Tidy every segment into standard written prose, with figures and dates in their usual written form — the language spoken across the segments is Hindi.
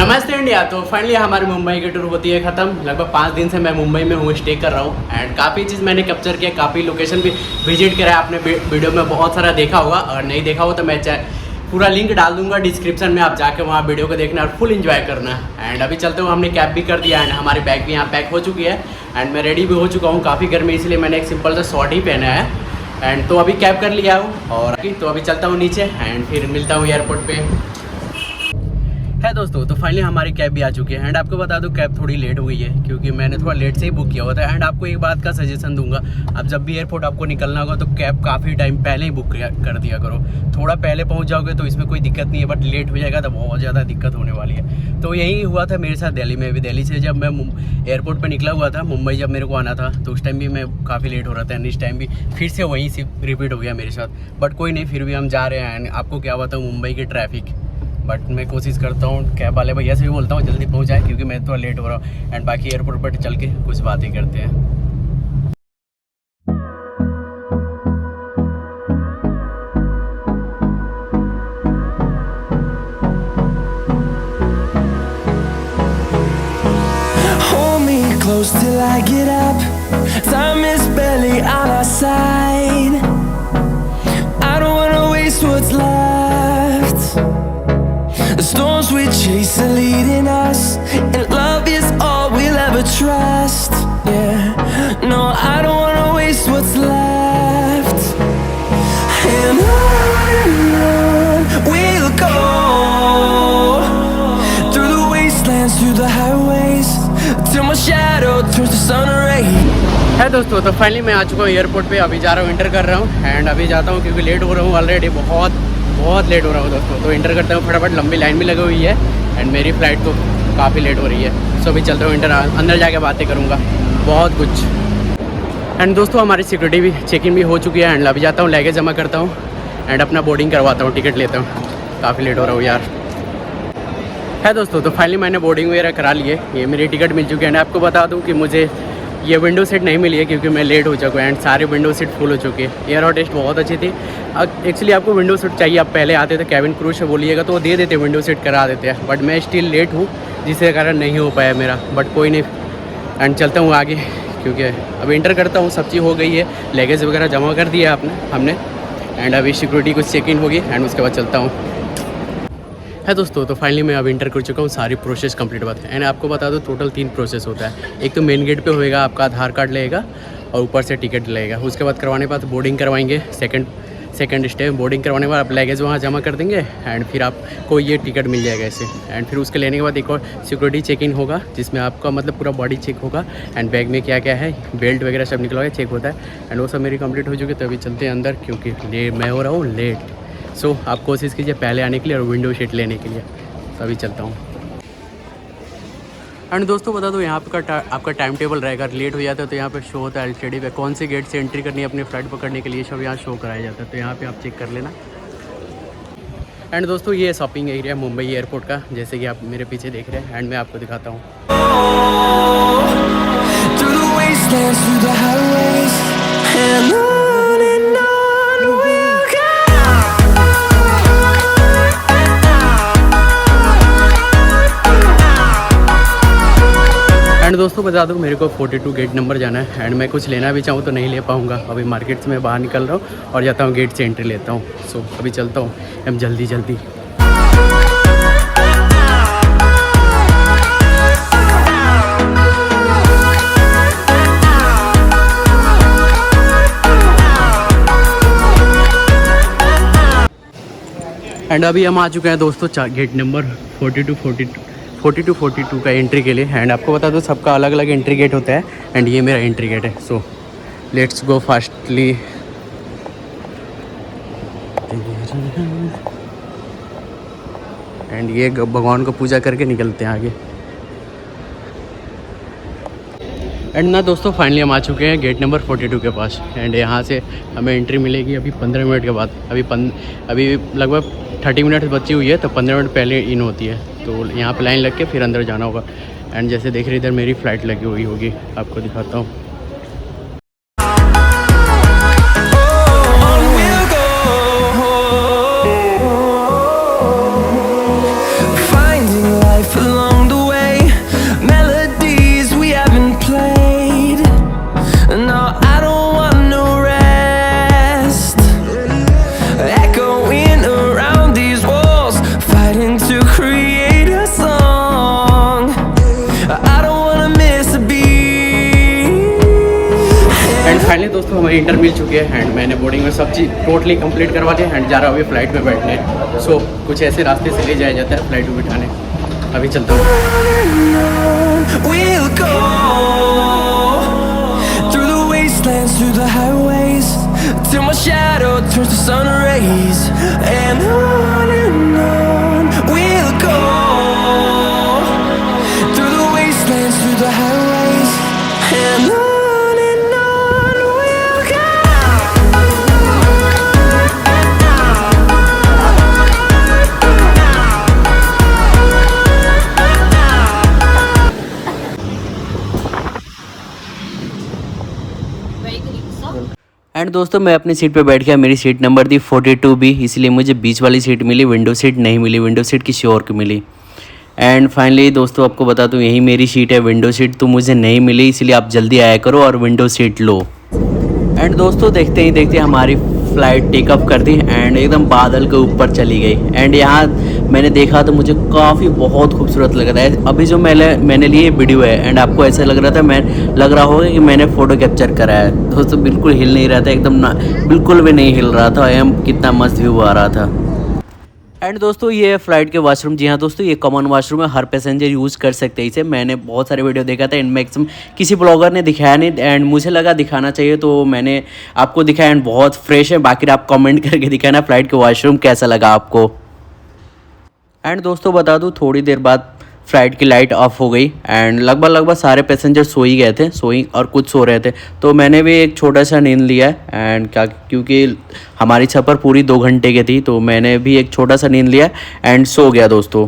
नमस्ते इंडिया। तो फाइनली हमारी मुंबई की टूर होती है ख़त्म। लगभग 5 दिन से मैं मुंबई में हूँ, स्टे कर रहा हूँ एंड काफ़ी चीज़ मैंने कैप्चर किया, काफ़ी लोकेशन भी विजिट करा है। आपने वीडियो में बहुत सारा देखा होगा, और नहीं देखा हो तो मैं पूरा लिंक डाल दूंगा डिस्क्रिप्शन में, आप जाके वहाँ वीडियो को देखना और फुल इंजॉय करना। एंड अभी चलते हुए हमने कैब भी कर दिया एंड हमारी बैग भी यहाँ पैक हो चुकी है एंड मैं रेडी भी हो चुका हूँ। काफ़ी गर्मी इसलिए मैंने एक सिंपल सा शॉर्ट ही पहना है एंड तो अभी कैब कर लिया हूँ और तो अभी चलता हूँ नीचे एंड फिर मिलता हूँ एयरपोर्ट पे। है दोस्तों, तो फाइनली हमारी कैब भी आ चुकी है एंड आपको बता दूं कैब थोड़ी लेट हो गई है क्योंकि मैंने थोड़ा लेट से ही बुक किया हुआ था। एंड आपको एक बात का सजेशन दूंगा, अब जब भी एयरपोर्ट आपको निकलना होगा तो कैब काफ़ी टाइम पहले ही बुक कर दिया करो। थोड़ा पहले पहुंच जाओगे तो इसमें कोई दिक्कत नहीं है, बट लेट हो जाएगा तो बहुत ज़्यादा दिक्कत होने वाली है। तो यही हुआ था मेरे साथ दिल्ली में भी। दिल्ली से जब मैं एयरपोर्ट पर निकला हुआ था मुंबई, जब मेरे को आना था तो उस टाइम भी मैं काफ़ी लेट हो रहा था एंड इस टाइम भी फिर से वहीं से रिपीट हो गया मेरे साथ। बट कोई नहीं, फिर भी हम जा रहे हैं एंड आपको क्या बताऊँ मुंबई की ट्रैफिक। बट मैं कोशिश करता हूँ कैब वाले भैया से भी बोलता हूँ जल्दी पहुँच जाए क्योंकि मैं थोड़ा लेट हो रहा हूँ एंड बाकी एयरपोर्ट पर चल के कुछ बातें करते हैं। Hold me close till I get up. Time is barely on our side. I don't wanna waste what's left. The storms we chase are leading us, and love is all we'll ever trust. Yeah, no, I don't wanna waste what's left. And on we'll go, through the wastelands, through the highways, till my shadow turns to sun rays. है दोस्तों, तो फाइनली मैं आ चुका हूँ एयरपोर्ट पे। अभी जा रहा हूँ, इंटर कर रहा हूँ एंड अभी जाता हूँ क्योंकि लेट हो रहा हूँ ऑलरेडी, बहुत लेट हो रहा हूँ दोस्तों। तो इंटर करता हूँ फटाफट, लंबी लाइन भी लगी हुई है एंड मेरी फ़्लाइट तो काफ़ी लेट हो रही है। सो अभी चलता हूँ इंटर, अंदर जाके बातें करूँगा बहुत कुछ। एंड दोस्तों हमारी सिक्योरिटी भी चेक इन भी हो चुकी है एंड अभी जाता हूँ लगेज जमा करता हूँ एंड अपना बोर्डिंग करवाता हूँ, टिकट लेता हूँ। काफ़ी लेट हो रहा हूँ यार। है दोस्तों, तो फाइनली मैंने बोर्डिंग वगैरह करा लिए, ये मेरी टिकट मिल चुकी है एंड आपको बता दूँ कि मुझे ये विंडो सीट नहीं मिली है क्योंकि मैं लेट हो चुका हूँ एंड सारी विंडो सीट फुल हो चुकी है। एयर होस्टेस बहुत अच्छी थी। एक्चुअली आपको विंडो सीट चाहिए, आप पहले आते थे कैबिन क्रू से बोलिएगा तो वो दे देते, विंडो सीट करा देते हैं। बट मैं स्टिल लेट हूँ जिसके कारण नहीं हो पाया मेरा, बट कोई नहीं एंड चलता हूँ आगे क्योंकि अभी इंटर करता हूँ। सब चीज़ हो गई है, लगेज वगैरह जमा कर दिया हमने एंड अभी सिक्योरिटी कुछ चेक इन होगी एंड उसके बाद चलता हूँ। है दोस्तों, तो फाइनली मैं अब इंटर कर चुका हूँ, सारी प्रोसेस कंप्लीट बात है एंड आपको बता दो टोटल 3 प्रोसेस होता है। एक तो मेन गेट पे होएगा, आपका आधार कार्ड लगेगा और ऊपर से टिकट लगेगा। उसके बाद करवाने के बाद बोर्डिंग करवाएंगे, सेकंड स्टेप बोर्डिंग करवाने के बाद आप लगेज वहाँ जमा कर देंगे एंड फिर आपको ये टिकट मिल जाएगा ऐसे। एंड फिर उसके लेने के बाद एक और सिक्योरिटी चेक इन होगा जिसमें आपका मतलब पूरा बॉडी चेक होगा एंड बैग में क्या क्या है, बेल्ट वगैरह सब निकलवाएगा, चेक होता है एंड वो सब मेरी कंप्लीट हो चुकी है। तो अभी चलते हैं अंदर क्योंकि मैं हो रहा हूँ लेट। सो आप कोशिश कीजिए पहले आने के लिए और विंडो सीट लेने के लिए। तो अभी चलता हूँ एंड दोस्तों बता दो यहाँ पे आपका टाइम टेबल रहेगा। लेट हो जाता है तो यहाँ पे शो होता है एलसीडी पे कौन से गेट से एंट्री करनी है अपनी फ़्लाइट पकड़ने के लिए, सब यहाँ शो कराया जाता है। तो यहाँ पे आप चेक कर लेना। एंड दोस्तों ये शॉपिंग एरिया मुंबई एयरपोर्ट का, जैसे कि आप मेरे पीछे देख रहे हैं एंड मैं आपको दिखाता हूँ। एंड दोस्तों बता दूँ मेरे को 42 गेट नंबर जाना है एंड मैं कुछ लेना भी चाहूँ तो नहीं ले पाऊँगा। अभी मार्केट से मैं बाहर निकल रहा हूँ और जाता हूँ गेट से एंट्री लेता हूँ। सो अभी चलता हूँ हम जल्दी। एंड अभी हम आ चुके हैं दोस्तों गेट नंबर 42 का एंट्री के लिए एंड आपको बता दो सबका अलग अलग एंट्री गेट होता है एंड ये मेरा एंट्री गेट है। So let's go fastly. And ये भगवान को पूजा करके निकलते हैं आगे। एंड ना दोस्तों फाइनली हम आ चुके हैं गेट नंबर 42 के पास एंड यहाँ से हमें एंट्री मिलेगी अभी 15 मिनट के बाद। अभी लगभग 30 मिनट बची हुई है तो 15 मिनट पहले इन होती है। तो यहाँ पे लाइन लग के फिर अंदर जाना होगा एंड जैसे देख रहे इधर मेरी फ़्लाइट लगी हुई होगी, आपको दिखाता हूँ। Finding light life along the way, melodies we haven't played. No, I don't want no rest, echoing around these walls, fighting to create a song. I don't wanna miss a beat. And finally दोस्तों हमारी इंटर मिल चुकी है एंड मैंने बोर्डिंग में सब चीज़ टोटली कंप्लीट करवा दी एंड जा रहा हूँ अभी फ्लाइट में बैठने। सो कुछ ऐसे रास्ते से ले जाया जाता है फ्लाइट में बिठाने। अभी चलता हूँ। We'll go through the wastelands, through the highways, till my shadow turns to sun rays. And on we'll go through the wastelands, through the highways, and on we'll go. And दोस्तों मैं अपनी सीट पे बैठ गया। मेरी सीट नंबर थी 42B, इसलिए मुझे बीच वाली सीट मिली, विंडो सीट नहीं मिली। विंडो सीट किसी और को मिली। एंड फाइनली दोस्तों आपको बता दूं यही मेरी सीट है। विंडो सीट तो मुझे नहीं मिली, इसलिए आप जल्दी आया करो और विंडो सीट लो। एंड दोस्तों देखते ही देखते हमारी फ़्लाइट टेक ऑफ कर दी एंड एकदम बादल के ऊपर चली गई। एंड यहाँ मैंने देखा तो मुझे काफ़ी बहुत खूबसूरत लग रहा है। अभी जो मैंने लिए वीडियो है एंड आपको ऐसा लग रहा था लग रहा होगा कि मैंने फ़ोटो कैप्चर करा है। दोस्तों बिल्कुल हिल नहीं रहा था, एकदम बिल्कुल भी नहीं हिल रहा था। एम कितना मस्त व्यू आ रहा था। एंड दोस्तों ये है फ़्लाइट के वाशरूम। जी हाँ दोस्तों ये कॉमन वाशरूम है, हर पैसेंजर यूज़ कर सकते हैं इसे। मैंने बहुत सारे वीडियो देखा था एंड मैक्सिमम किसी ब्लॉगर ने दिखाया नहीं एंड मुझे लगा दिखाना चाहिए तो मैंने आपको दिखाया एंड बहुत फ्रेश है। बाकी आप कमेंट करके दिखाना फ़्लाइट के वाशरूम कैसा लगा आपको। एंड दोस्तों बता दूँ थोड़ी देर बाद फ़्लाइट की लाइट ऑफ हो गई एंड लगभग सारे पैसेंजर सो ही गए थे, और कुछ सो रहे थे। तो मैंने भी एक छोटा सा नींद लिया एंड क्योंकि हमारी सफ़र पूरी 2 घंटे की थी तो मैंने भी एक छोटा सा नींद लिया एंड सो गया दोस्तों।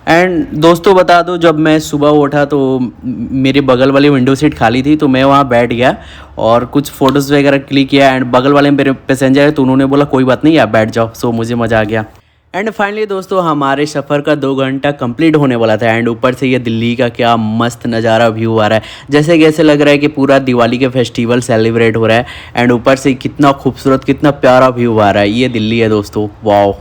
एंड दोस्तों बता दो जब मैं सुबह उठा तो मेरे बगल वाली विंडो सीट खाली थी तो मैं वहाँ बैठ गया और कुछ फ़ोटोज़ वगैरह क्लिक किया एंड बगल वाले मेरे पैसेंजर है तो उन्होंने बोला कोई बात नहीं आप बैठ जाओ। सो मुझे मज़ा आ गया। एंड फाइनली दोस्तों हमारे सफ़र का 2 घंटा कंप्लीट होने वाला था एंड ऊपर से ये दिल्ली का क्या मस्त नज़ारा व्यू आ रहा है। जैसे कैसे लग रहा है कि पूरा दिवाली के फेस्टिवल सेलिब्रेट हो रहा है एंड ऊपर से कितना खूबसूरत कितना प्यारा व्यू आ रहा है। ये दिल्ली है दोस्तों, wow.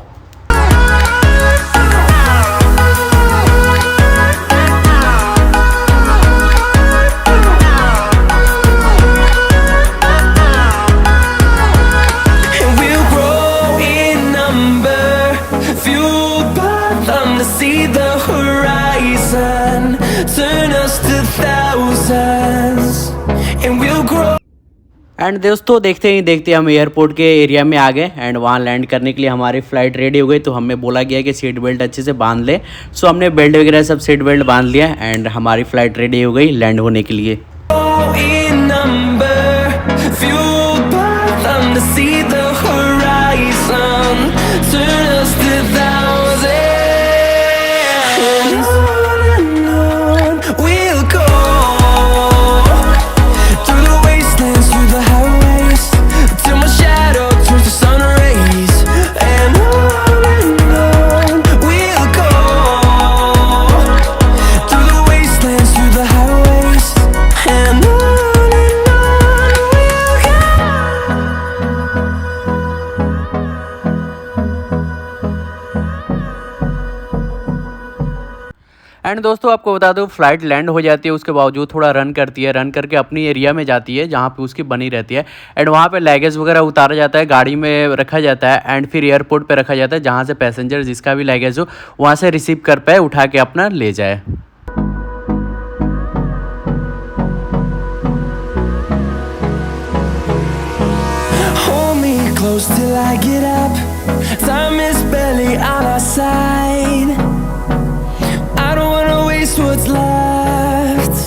See the horizon, turn us to thousands, and we'll grow. And दोस्तों देखते ही देखते हम एयरपोर्ट के एरिया में आ गए एंड वहाँ लैंड करने के लिए हमारी फ़्लाइट रेडी हो गई। तो हमें बोला गया कि सीट बेल्ट अच्छे से बांध ले। सो हमने बेल्ट वगैरह सब सीट बेल्ट बांध लिया एंड हमारी फ़्लाइट रेडी हो गई लैंड होने के लिए। एंड दोस्तों आपको बता दूं फ़्लाइट लैंड हो जाती है उसके बावजूद थोड़ा रन करती है, रन करके अपनी एरिया में जाती है जहाँ पे उसकी बनी रहती है एंड वहाँ पे लगेज वगैरह उतारा जाता है, गाड़ी में रखा जाता है एंड फिर एयरपोर्ट पे रखा जाता है जहाँ से पैसेंजर जिसका भी लगेज हो वहाँ से रिसीव कर पाए, उठा के अपना ले जाए। Close till I get up, time is barely on our side. I don't wanna waste what's left.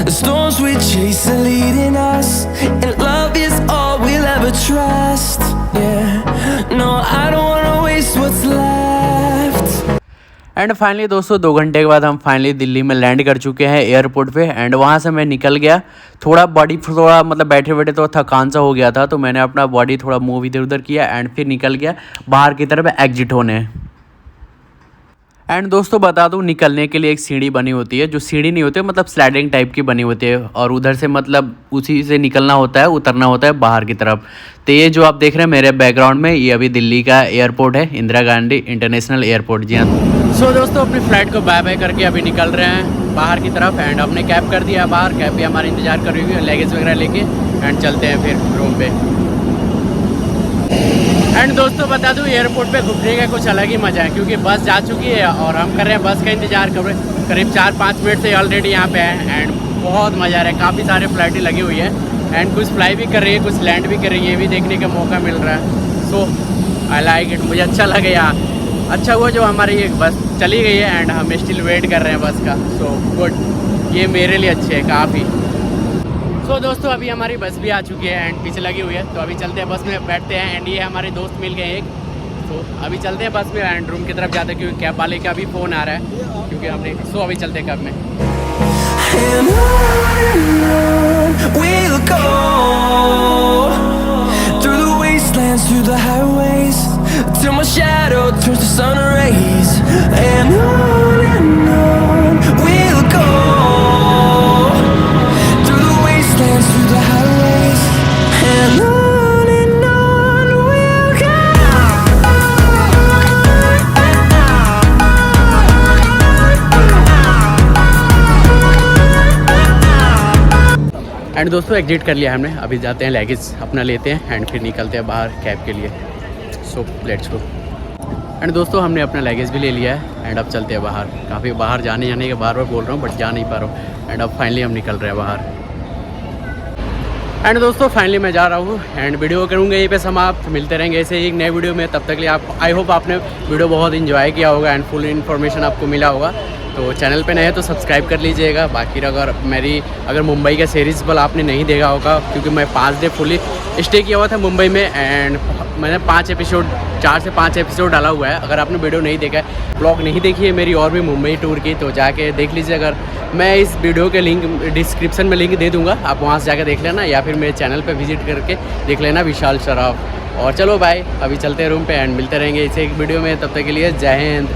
The storms we chase are leading us, and love is all we'll ever trust. Yeah, no, I don't wanna waste what's left. And finally दोस्तों 2 घंटे के बाद हम फाइनली दिल्ली में लैंड कर चुके हैं एयरपोर्ट पे एंड वहाँ से मैं निकल गया। थोड़ा मतलब बैठे बैठे तो थकान सा हो गया था तो मैंने अपना बॉडी थोड़ा मूव इधर उधर किया एंड फिर निकल गया बाहर की तरफ एग्जिट होने। एंड दोस्तों बता दूं, निकलने के लिए एक सीढ़ी बनी होती है, जो सीढ़ी नहीं होती है मतलब स्लाइडिंग टाइप की बनी होती है, और उधर से मतलब उसी से निकलना होता है, उतरना होता है बाहर की तरफ। तो ये जो आप देख रहे हैं मेरे बैकग्राउंड में, ये अभी दिल्ली का एयरपोर्ट है, इंदिरा गांधी इंटरनेशनल एयरपोर्ट। जी हाँ। सो दोस्तों अपनी फ़्लाइट को बाय बाय करके अभी निकल रहे हैं बाहर की तरफ। एंड हमने कैब कर दिया बाहर, कैब भी हमारा इंतजार कर रही है लगेज वगैरह लेके, एंड चलते हैं फिर रूम पे। एंड दोस्तों बता दूं, एयरपोर्ट पे घूमने का कुछ अलग ही मज़ा है, क्योंकि बस जा चुकी है और हम कर रहे हैं बस का इंतज़ार कर रहे हैं। करीब 4-5 मिनट से ऑलरेडी यहाँ पे हैं, एंड बहुत मज़ा आ रहा है। काफ़ी सारे फ्लाइटें लगी हुई है, एंड कुछ फ्लाई भी कर रही है, कुछ लैंड भी कर रही है, ये भी देखने का मौका मिल रहा है। सो आई लाइक इट, मुझे अच्छा लगे यहाँ। अच्छा हुआ जो हमारी ये बस चली गई है, एंड हम स्टिल वेट कर रहे हैं बस का। सो गुड, ये मेरे लिए अच्छे है काफ़ी। तो दोस्तों अभी हमारी बस भी आ चुकी है, एंड पीछे लगी हुई है, तो अभी चलते हैं बस में, बैठते हैं। एंड ये हमारे दोस्त मिल गए एक, तो अभी चलते हैं बस में एंड रूम की तरफ जाते हैं, क्योंकि कैब वाले का भी फ़ोन आ रहा है, क्योंकि हमने। सो अभी चलते हैं कैब में। And on we'll go, through the wastelands, through the highways, till my shadow turns to sun rays. And on we'll go, through the wastelands, through the highways. And on we'll go. And दोस्तों एग्जिट कर लिया हमने, अभी जाते हैं लगेज अपना लेते हैं, एंड फिर निकलते हैं बाहर कैब के लिए। So let's go. एंड दोस्तों हमने अपना लगेज भी ले लिया है, एंड अब चलते हैं बाहर। काफ़ी बाहर जाने के बार बार बोल रहा हूँ, बट जा नहीं पा रहा हूँ, एंड अब फाइनली हम निकल रहे हैं बाहर। एंड दोस्तों फाइनली मैं जा रहा हूँ, एंड वीडियो करूँगा यहीं पे समाप्त। मिलते रहेंगे ऐसे ही एक नए वीडियो में, तब तक के लिए आप, आई होप आपने वीडियो बहुत इन्जॉय किया होगा, एंड फुल इन्फॉर्मेशन आपको मिला होगा। तो चैनल पे नए हैं तो सब्सक्राइब कर लीजिएगा। बाकी अगर मुंबई का सीरीज़ बल आपने नहीं देखा होगा, क्योंकि मैं 5 डे फुली स्टे किया हुआ था मुंबई में, एंड मैंने 4 से 5 एपिसोड डाला हुआ है। अगर आपने वीडियो नहीं देखा है, ब्लॉग नहीं देखी है मेरी और भी मुंबई टूर की, तो जाके देख लीजिए। अगर मैं इस वीडियो के लिंक डिस्क्रिप्शन में लिंक दे दूँगा, आप वहाँ से जाकर देख लेना, या फिर मेरे चैनल पर विजिट करके देख लेना, विशाल सराफ। और चलो बाय, अभी चलते हैं रूम पे, एंड मिलते रहेंगे इसे एक वीडियो में। तब तक के लिए जय हिंद।